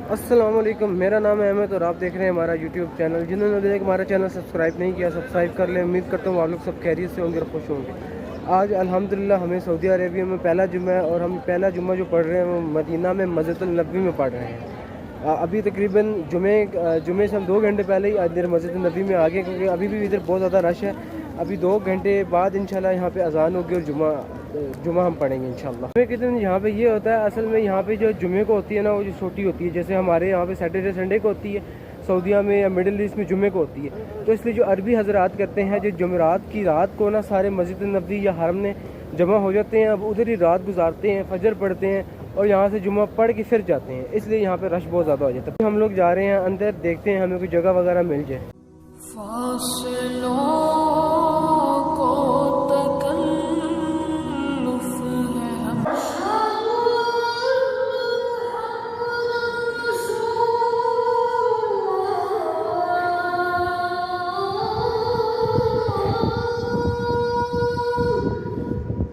अस्सलाम वालेकुम, मेरा नाम है अहमद और आप देख रहे हैं हमारा यूट्यूब चैनल। जिन्होंने अभी तक हमारा चैनल सब्सक्राइब नहीं किया, सब्सक्राइब कर लें। उम्मीद करता हूँ आप लोग सब खैरियत से होंगे और खुश होंगे। आज अल्हम्दुलिल्लाह हमें सऊदी अरेबिया में पहला जुम्मा है और हम पहला जुम्मा जो पढ़ रहे हैं वो मदीना में मस्जिद नबी में पढ़ रहे हैं। अभी तकरीबन जुमे से हम 2 घंटे पहले ही इधर मस्जिद नबी में आ गए, क्योंकि अभी भी इधर बहुत ज़्यादा रश है। अभी 2 घंटे बाद इंशाल्लाह यहाँ पे अजान होगी और जुमा हम पढ़ेंगे इंशाल्लाह। जुमे के दिन यहाँ पे ये होता है, असल में यहाँ पे जो जुमे को होती है ना, वो जो छोटी होती है, जैसे हमारे यहाँ पे सैटरडे संडे को होती है, सऊदीया में या मिडिल ईस्ट में जुमे को होती है। तो इसलिए जो अरबी हजरात करते हैं, जो जुमेरात की रात को ना सारे मस्जिद नबी या हरम में जमा हो जाते हैं, अब उधर ही रात गुजारते हैं, फजर पढ़ते हैं और यहाँ से जुमा पढ़ के फिर जाते हैं। इसलिए यहाँ पे रश बहुत ज़्यादा हो जाता है। हम लोग जा रहे हैं अंदर, देखते हैं हमें कोई जगह वगैरह मिल जाए।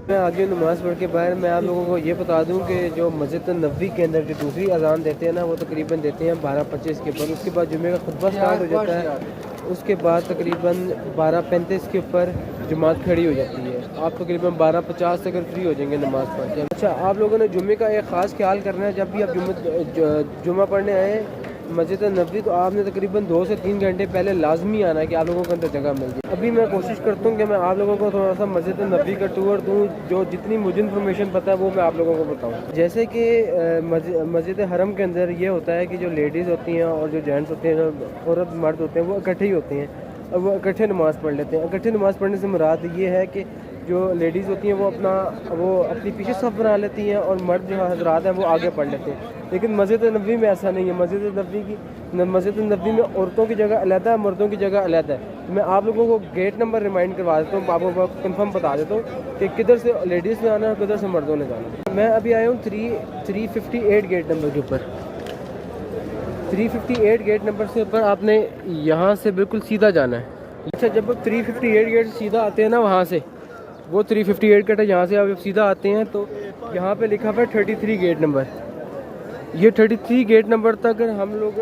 मैं आगे नमाज़ पढ़ के बाहर मैं आप लोगों को ये बता दूं कि जो मस्जिद नबी के अंदर जो दूसरी अजान देते हैं ना, वो तकरीबन देते हैं 12:25 के ऊपर। उसके बाद जुमे का खुतबा स्टार्ट हो जाता है। उसके बाद तकरीबन 12:35 के ऊपर जमात खड़ी हो जाती है। आप तकरीबन 12:50 तक फ्री हो जाएंगे नमाज़ पढ़ के। अच्छा, आप लोगों ने जुमे का एक ख़ास ख्याल करना है। जब भी आप जुमा पढ़ने आए मस्जिद नबी, तो आपने तकरीबन 2 से 3 घंटे पहले लाजमी आना है कि आप लोगों के अंदर जगह मिल जाए। अभी मैं कोशिश करता हूँ कि मैं आप लोगों को थोड़ा सा मस्जिद नबी का टूर दूँ, जो जितनी मुझे इन्फॉर्मेशन पता है वो मैं आप लोगों को बताऊँ। जैसे कि मस्जिद हरम के अंदर ये होता है कि जो लेडीज़ होती हैं और जो जेंट्स होते हैं, जो औरत मर्द होते हैं, वो इकट्ठे ही होते हैं और वो इकट्ठे नमाज़ पढ़ लेते हैं। इकट्ठे नमाज़ पढ़ने से मुराद ये है कि जो लेडीज़ होती हैं वो अपनी पीछे सफ़ बना लेती हैं और मर्द जो हजरात हैं वो आगे पढ़ लेते हैं। लेकिन मस्जिद नबी में ऐसा नहीं है। मस्जिद नबी में औरतों की जगह अलग है, मर्दों की जगह अलग है। तो मैं आप लोगों को गेट नंबर रिमाइंड करवा देता हूँ, आपको कंफर्म बता देता हूँ कि किधर से लेडीज़ ने आना है, किधर से मर्दों ने जाना है। मैं अभी आया हूँ 358 गेट नंबर के ऊपर। 358 गेट नंबर से ऊपर आपने यहाँ से बिल्कुल सीधा जाना है। अच्छा, जब आप 358 गेट सीधा आते हैं ना, वहाँ से वो 358 गेट है, यहाँ से आप सीधा आते हैं तो यहाँ पे लिखा हुआ है 33 गेट नंबर। ये 33 गेट नंबर तक हम लोग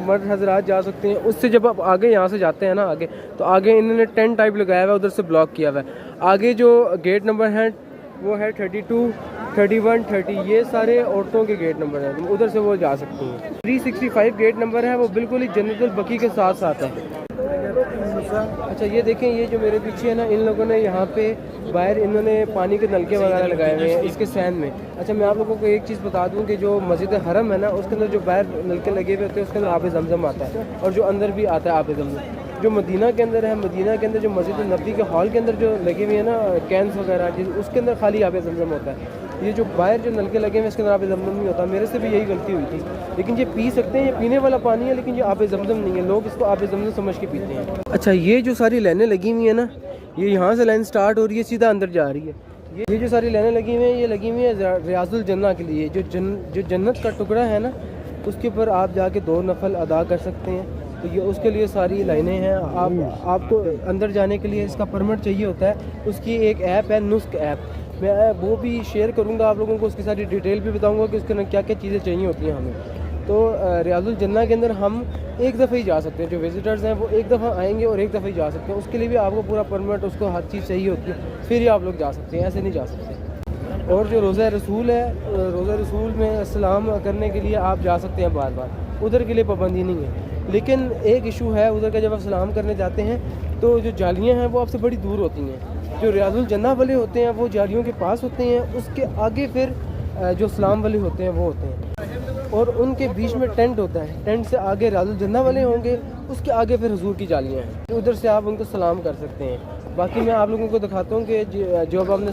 मर्द हजरात जा सकते हैं। उससे जब आप आगे यहाँ से जाते हैं ना, आगे तो आगे इन्होंने टेंट टाइप लगाया हुआ है, उधर से ब्लॉक किया हुआ है। आगे जो गेट नंबर है वो है 32, 31, 30, ये सारे औरतों के गेट नंबर हैं, उधर से वो जा सकती हैं। 365 गेट नंबर है, वो बिल्कुल ही जन्नतुल बकी के साथ साथ है। अच्छा, ये देखें, ये जो मेरे पीछे है ना, इन लोगों ने यहाँ पे बाहर इन्होंने पानी के नलके वगैरह लगाए हुए हैं इसके सैन में। अच्छा, मैं आप लोगों को एक चीज़ बता दूं कि जो मस्जिद हरम है ना, उसके अंदर जो बाहर नलके लगे हुए होते हैं उसके अंदर आब जमजम आता है और जो अंदर भी आता है आब जमजम। जो मदीना के अंदर है, मदीना के अंदर जो मस्जिद नबी के हॉल के अंदर जो लगे हुए हैं ना कैंस वगैरह, उसके अंदर खाली आब जमजम होता है। ये जो बाहर जो नलके लगे हैं इसके अंदर आब जमजम नहीं होता। मेरे से भी यही गलती हुई थी। लेकिन ये पी सकते हैं, ये पीने वाला पानी है, लेकिन ये आब जमजम नहीं है। लोग इसको आब जमजम समझ के पीते हैं। अच्छा, ये जो सारी लाइनें लगी हुई है ना, ये यहाँ से लाइन स्टार्ट हो रही है, सीधा अंदर जा रही है। ये जो सारी लाइनें लगी हुई हैं, ये लगी हुई है रियाजुल जन्ना के लिए। जो जन्नत का टुकड़ा है ना, उसके ऊपर आप जाके 2 नफल अदा कर सकते हैं। तो ये उसके लिए सारी लाइनें हैं। आपको अंदर जाने के लिए इसका परमिट चाहिए होता है। उसकी एक ऐप है, नुस्क ऐप, मैं वो भी शेयर करूँगा आप लोगों को। उसकी सारी डिटेल भी बताऊँगा कि उसके अंदर क्या क्या चीज़ें चाहिए होती हैं हमें। तो रियाजुल जन्ना के अंदर हम एक दफ़ा ही जा सकते हैं। जो विजिटर्स हैं वो एक दफ़ा आएंगे और एक दफ़ा ही जा सकते हैं। उसके लिए भी आपको पूरा परमिट, उसको हर चीज़ चाहिए होती है, फिर ही आप लोग जा सकते हैं, ऐसे नहीं जा सकते। और जो रोज़ा रसूल है, रोज़ा रसूल में सलाम करने के लिए आप जा सकते हैं बार बार, उधर के लिए पाबंदी नहीं है। लेकिन एक इशू है उधर का, जब आप सलाम करने जाते हैं तो जो जालियाँ हैं वो आपसे बड़ी दूर होती हैं। जो रियाजुल जन्ना वाले होते हैं वो जालियों के पास होते हैं, उसके आगे फिर जो सलाम वाले होते हैं वो होते हैं, और उनके बीच में टेंट होता है। टेंट से आगे रियाजुल जन्ना वाले होंगे, उसके आगे फिर हुजूर की जालियाँ हैं, उधर से आप उनको सलाम कर सकते हैं। बाकी मैं आप लोगों को दिखाता हूँ कि जब आपने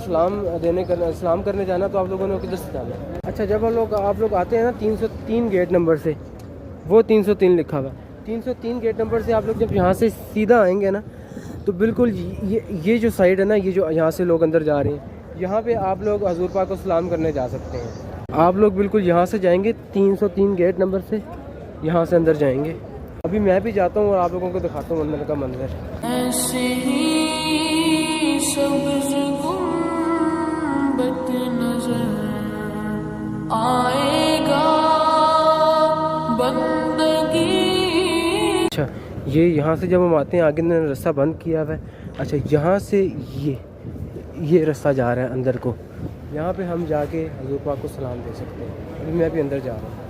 सलाम करने जाना तो आप लोगों ने किधर से जाना है। अच्छा, जब आप लोग आते हैं ना 303 गेट नंबर से, वो 303 लिखा हुआ है, 303 गेट नंबर से आप लोग जब यहाँ से सीधा आएंगे ना, तो बिल्कुल ये जो साइड है ना, ये जो यहाँ से लोग अंदर जा रहे हैं, यहाँ पे आप लोग हजूर पाक को सलाम करने जा सकते हैं। आप लोग बिल्कुल यहाँ से जाएंगे 303 गेट नंबर से, यहाँ से अंदर जाएंगे। अभी मैं भी जाता हूँ और आप लोगों को दिखाता हूँ अंदर का मंजर। ऐसे ही सब्ज़ गुंबद नज़र आएगा ये यहाँ से जब हम आते हैं आगे इन्होंने रास्ता बंद किया हुआ है। अच्छा, यहाँ से ये रास्ता जा रहा है अंदर को, यहाँ पे हम जाके हज़ूर पाक को सलाम दे सकते हैं। अभी मैं भी अंदर जा रहा हूँ।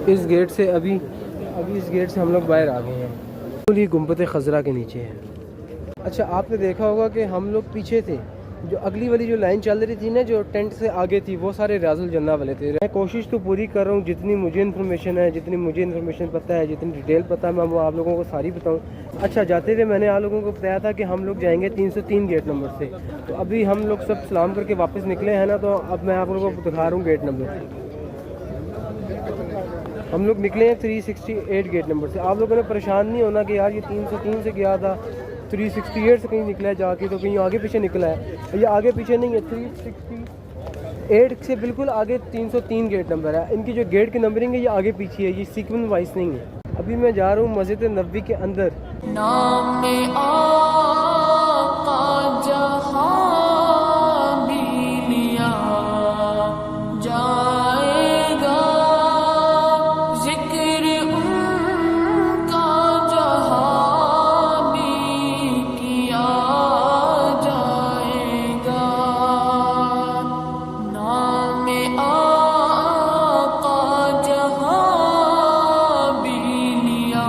इस गेट से अभी इस गेट से हम लोग बाहर आ गए हैं। बिल्कुल ही गुंबद खज़रा के नीचे है। अच्छा, आपने देखा होगा कि हम लोग पीछे थे, जो अगली वाली जो लाइन चल रही थी ना, जो टेंट से आगे थी, वो सारे रियाजुल जन्ना वाले थे। मैं कोशिश तो पूरी कर रहा हूँ, जितनी मुझे इन्फॉर्मेशन है, जितनी मुझे इन्फॉर्मेशन पता है, जितनी डिटेल पता है, मैं वो आप लोगों को सारी बताऊँ। अच्छा, जाते हुए मैंने आप लोगों को बताया था कि हम लोग जाएंगे 303 गेट नंबर से। तो अभी हम लोग सब सलाम करके वापस निकले हैं ना, तो अब मैं आप लोगों को दिखा रहा हूँ गेट नंबर। हम लोग निकले हैं 368 गेट नंबर से। आप लोगों ने परेशान नहीं होना कि यार ये 303 से गया था, 368 से कहीं निकला है जाके, तो कहीं आगे पीछे निकला है। ये आगे पीछे नहीं है, 368 से बिल्कुल आगे 303 गेट नंबर है। इनकी जो गेट की नंबरिंग है ये आगे पीछे है, ये सीक्वेंस वाइज नहीं है। अभी मैं जा रहा हूँ मस्जिद नबवी के अंदर। नाम में आका जहां भी लिया जाएगा, जिक्र उनका जहां भी किया जाएगा। नाम में आका जहां भी लिया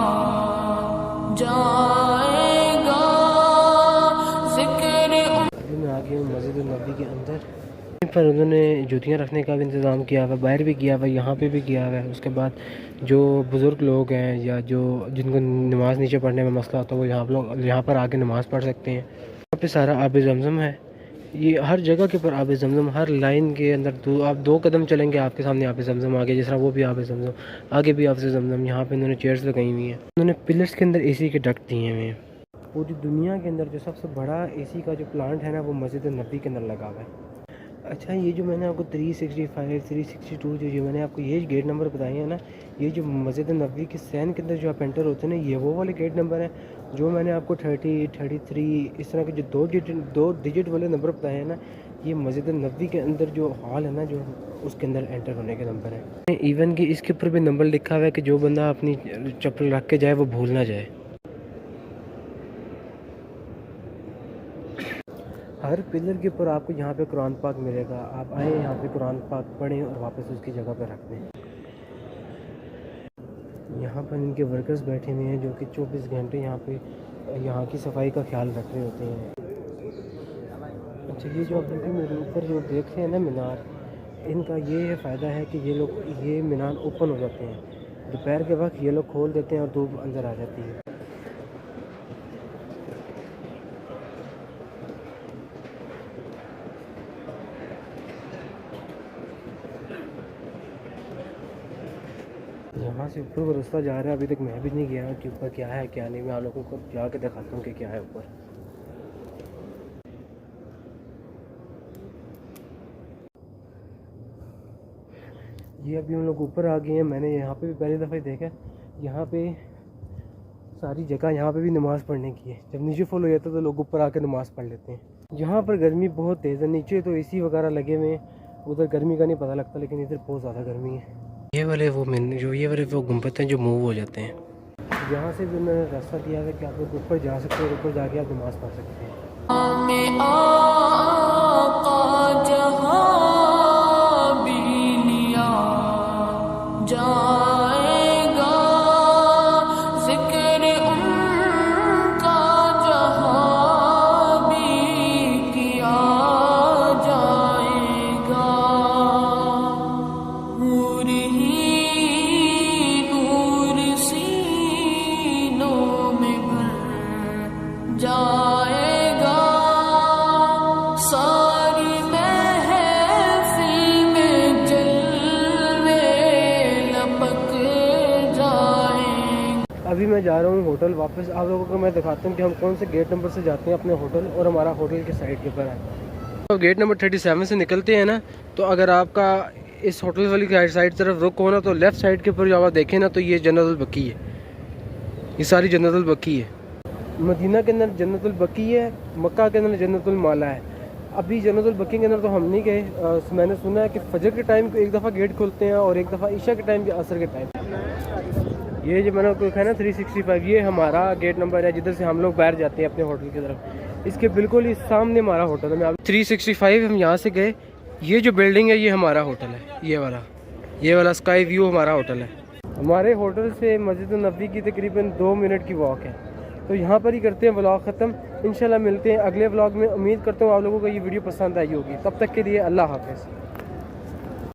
जाएगा, जिक्र। अभी मैं आ गया हूँ मस्जिद नबवी के अंदर। पर उन्होंने जूतियाँ रखने का भी इंतज़ाम किया हुआ, बाहर भी किया हुआ, यहाँ पे भी किया हुआ है। उसके बाद जो बुज़ुर्ग लोग हैं या जो जिनको नमाज़ नीचे पढ़ने में मसला होता है, वो यहाँ पर आके नमाज़ पढ़ सकते हैं। यहाँ पे सारा आब ज़मज़म है। ये हर जगह के ऊपर आब ज़मज़म, हर लाइन के अंदर आप 2 कदम चलेंगे आपके सामने आब ज़मज़म आ गया। जिस तरह वो भी आब ज़मज़म, आगे भी आब ज़मज़म। यहाँ पे इन्होंने चेयर्स लगाई हुई हैं। उन्होंने पिलर्स के अंदर AC के डक्ट दिए हुए हैं। पूरी दुनिया के अंदर जो सबसे बड़ा AC का जो प्लांट है ना, वो मस्जिद नबवी के अंदर लगा हुआ है। अच्छा, ये जो मैंने आपको 365, 362 जो मैंने आपको ये गेट नंबर बताए हैं ना, ये जो मस्जिद नबवी के सैन के अंदर जो आप एंटर होते हैं ना, ये वो वाले गेट नंबर हैं। जो मैंने आपको 30, 33 इस तरह के जो 2 डिजिट वाले नंबर बताए हैं ना, ये मस्जिद नबवी के अंदर जो हॉल है ना, जो उसके अंदर एंटर होने के नंबर है। इवन कि इसके ऊपर भी नंबर लिखा हुआ है कि जो बंदा अपनी चप्पल रख के जाए वो भूल ना जाए। हर पिलर के ऊपर आपको यहाँ पे कुरान पाक मिलेगा। आप आए यहाँ पे कुरान पाक पढ़ें और वापस उसकी जगह पे रख दें। यहाँ पर इनके वर्कर्स बैठे हुए हैं जो कि 24 घंटे यहाँ की सफाई का ख्याल रख रहे होते हैं। अच्छा, ये जो आप मेरे ऊपर जो देख रहे हैं ना मीनार, इनका ये फ़ायदा है कि ये मीनार ओपन हो जाते हैं। दोपहर के वक्त ये लोग खोल देते हैं और धूप अंदर आ जाती है। यहाँ से ऊपर वो रास्ता जा रहा है। अभी तक मैं भी नहीं गया कि ऊपर क्या है क्या नहीं। मैं आप लोगों को जाके दिखाता हूँ कि क्या है ऊपर। ये अभी हम लोग ऊपर आ गए हैं। मैंने यहाँ पे भी पहली दफ़ा देखा, यहाँ पे सारी जगह यहाँ पे भी नमाज़ पढ़ने की है। जब नीचे फुल हो जाता है तो लोग ऊपर आकर नमाज़ पढ़ लेते हैं। यहाँ पर गर्मी बहुत तेज़ है। नीचे तो AC वगैरह लगे हुए हैं, उधर गर्मी का नहीं पता लगता, लेकिन इधर बहुत ज़्यादा गर्मी है। ये वाले वो गुंबद हैं जो मूव हो जाते हैं। यहाँ से भी उन्होंने रास्ता दिया है कि आप लोग ऊपर जा सकते हैं, ऊपर जाके आप नमाज़ पढ़ सकते हैं। अभी मैं जा रहा हूँ होटल वापस। आप लोगों को मैं दिखाता हूँ कि हम कौन से गेट नंबर से जाते हैं अपने होटल, और हमारा होटल के साइड के ऊपर है। तो गेट नंबर 37 से निकलते हैं ना, तो अगर आपका इस होटल वाली साइड तरफ रुक हो ना, तो लेफ़्ट साइड के ऊपर जब आप देखें ना, तो ये जन्नतुल बकी है। ये सारी जन्नतुल बकी है। मदीना के अंदर जन्नतुल बकी है, मक्का के अंदर जन्नतुल माला है। अभी जन्नतुल बकी के अंदर तो हम नहीं गए। मैंने सुना है कि फजर के टाइम को एक दफ़ा गेट खुलते हैं और एक दफ़ा ईशा के टाइम के असर के टाइम। ये जो मैंने आपको दिखाया ना 365, ये हमारा गेट नंबर है जिधर से हम लोग बाहर जाते हैं अपने होटल की तरफ। इसके बिल्कुल ही सामने हमारा होटल है। मैं 365 हम यहाँ से गए। ये जो बिल्डिंग है ये हमारा होटल है, ये वाला स्काई व्यू हमारा होटल है। हमारे होटल से मस्जिद नबी की तकरीबन 2 मिनट की वॉक है। तो यहाँ पर ही करते हैं व्लॉग ख़त्म। इंशाल्लाह मिलते हैं अगले व्लॉग में। उम्मीद करता हूँ आप लोगों को ये वीडियो पसंद आई होगी। तब तक के लिए अल्लाह हाफ़िज़।